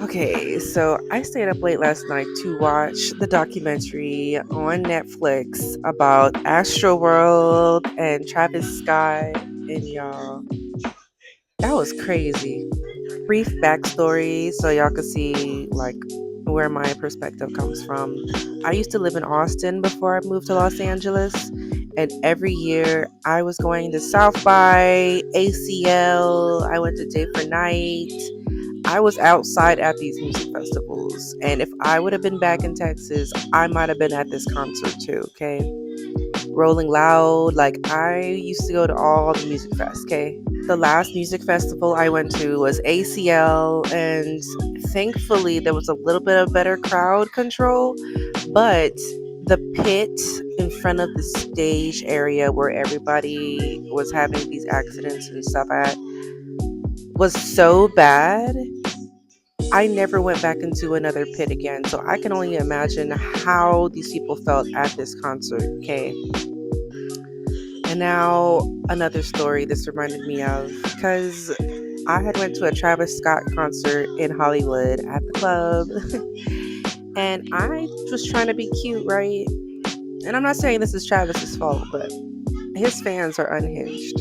Okay, so I stayed up late last night to watch the documentary on Netflix about Astroworld and Travis Scott, and y'all, that was crazy. Brief backstory so y'all can see like where my perspective comes from. I used to live in Austin before I moved to Los Angeles, and every year I was going to South by, ACL, I went to Day for Night. I was outside at these music festivals, and if I would have been back in Texas, I might have been at this concert too, okay? Rolling Loud, like I used to go to all the music fests, okay? The last music festival I went to was ACL, and thankfully there was a little bit of better crowd control, but the pit in front of the stage area where everybody was having these accidents and stuff at was so bad. I never went back into another pit again, so I can only imagine how these people felt at this concert, okay? And now another story this reminded me of, because I had went to a Travis Scott concert in Hollywood at the club, and I was trying to be cute, right? And I'm not saying this is Travis's fault, but his fans are unhinged.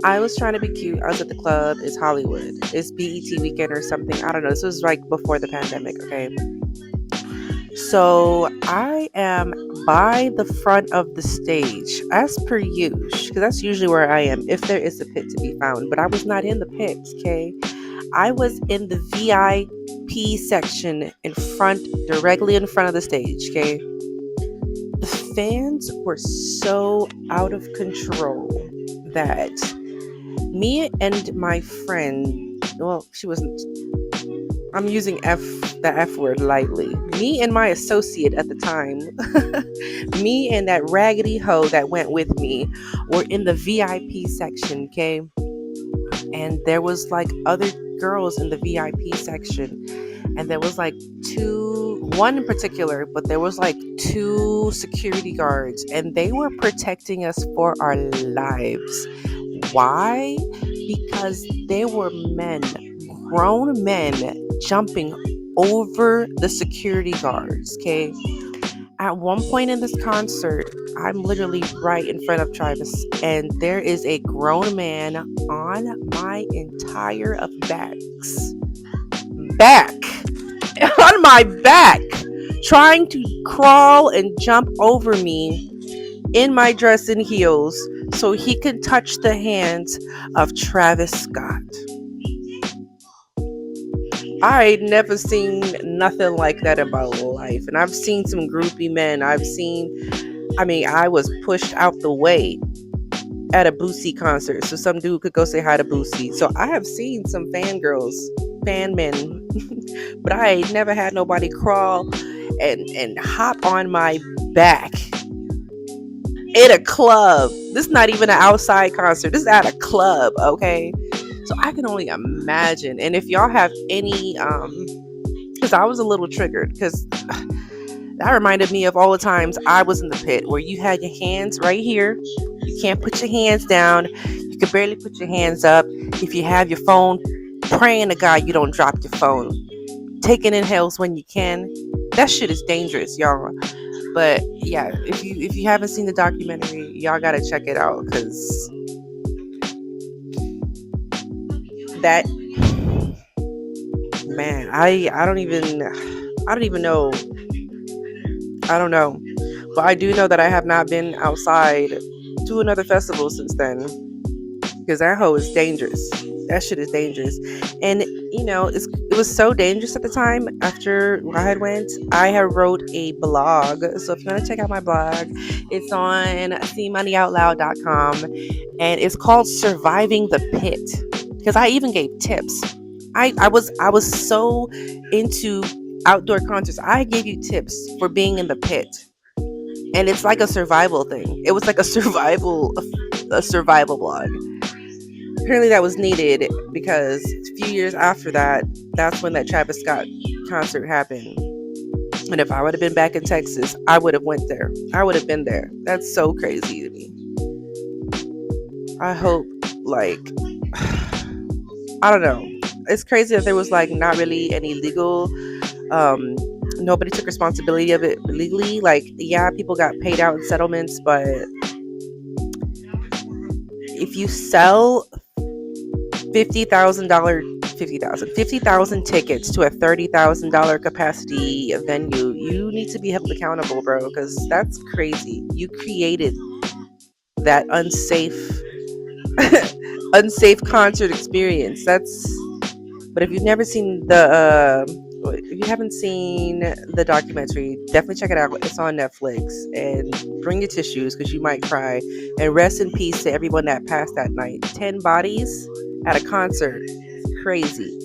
I was trying to be cute. I was at the club. It's Hollywood. It's BET weekend or something. I don't know. This was like before the pandemic, okay? So I am by the front of the stage, as per usual, because that's usually where I am if there is a pit to be found. But I was not in the pit, okay? I was in the VIP section in front, directly in front of the stage, okay? The fans were so out of control that me and my friend, well, she wasn't, I'm using the F word lightly. Me and my associate at the time, me and that raggedy hoe that went with me were in the VIP section, okay? And there was like other girls in the VIP section. And there was like one in particular, but there was like two security guards, and they were protecting us for our lives. Why? Because they were men, grown men, jumping over the security guards, okay? At one point in this concert, I'm literally right in front of Travis, and there is a grown man on my entire of back, on my back, trying to crawl and jump over me in my dress and heels so he can touch the hands of Travis Scott. I never seen nothing like that in my life. And I've seen some groupie men. I was pushed out the way at a Boosie concert so some dude could go say hi to Boosie. So I have seen some fangirls, fan men, but I ain't never had nobody crawl and hop on my back in a club. This is not even an outside concert. This is at a club, okay? So I can only imagine. And if y'all have any, because I was a little triggered, because that reminded me of all the times I was in the pit where you had your hands right here. You can't put your hands down. You can barely put your hands up. If you have your phone, praying to God you don't drop your phone. Taking inhales when you can. That shit is dangerous, y'all. But yeah, if you haven't seen the documentary, y'all gotta check it out, because that, man, I don't even know. I don't know. But I do know that I have not been outside to another festival since then, because that hoe is dangerous. That shit is dangerous. And it was so dangerous at the time. After I had went, I had wrote a blog. So if you want to check out my blog, it's on seemoneyOutloud.com, and it's called Surviving the Pit, because I even gave tips. I was so into outdoor concerts. I gave you tips for being in the pit, and it's like a survival thing. It was like a survival blog. Apparently that was needed, because a few years after that, that's when that Travis Scott concert happened. And if I would have been back in Texas, I would have went there. I would have been there. That's so crazy to me. I hope, like, I don't know. it's crazy that there was like not really any legal, um nobody took responsibility of it legally. Like, yeah, people got paid out in settlements, but if you sell $50,000, 50,000 tickets to a $30,000 capacity venue, you need to be held accountable, bro, because that's crazy. You created that unsafe concert experience. That's But if you've never seen if you haven't seen the documentary, definitely check it out. It's on Netflix. And bring your tissues because you might cry. And rest in peace to everyone that passed that night. 10 bodies at a concert. Crazy.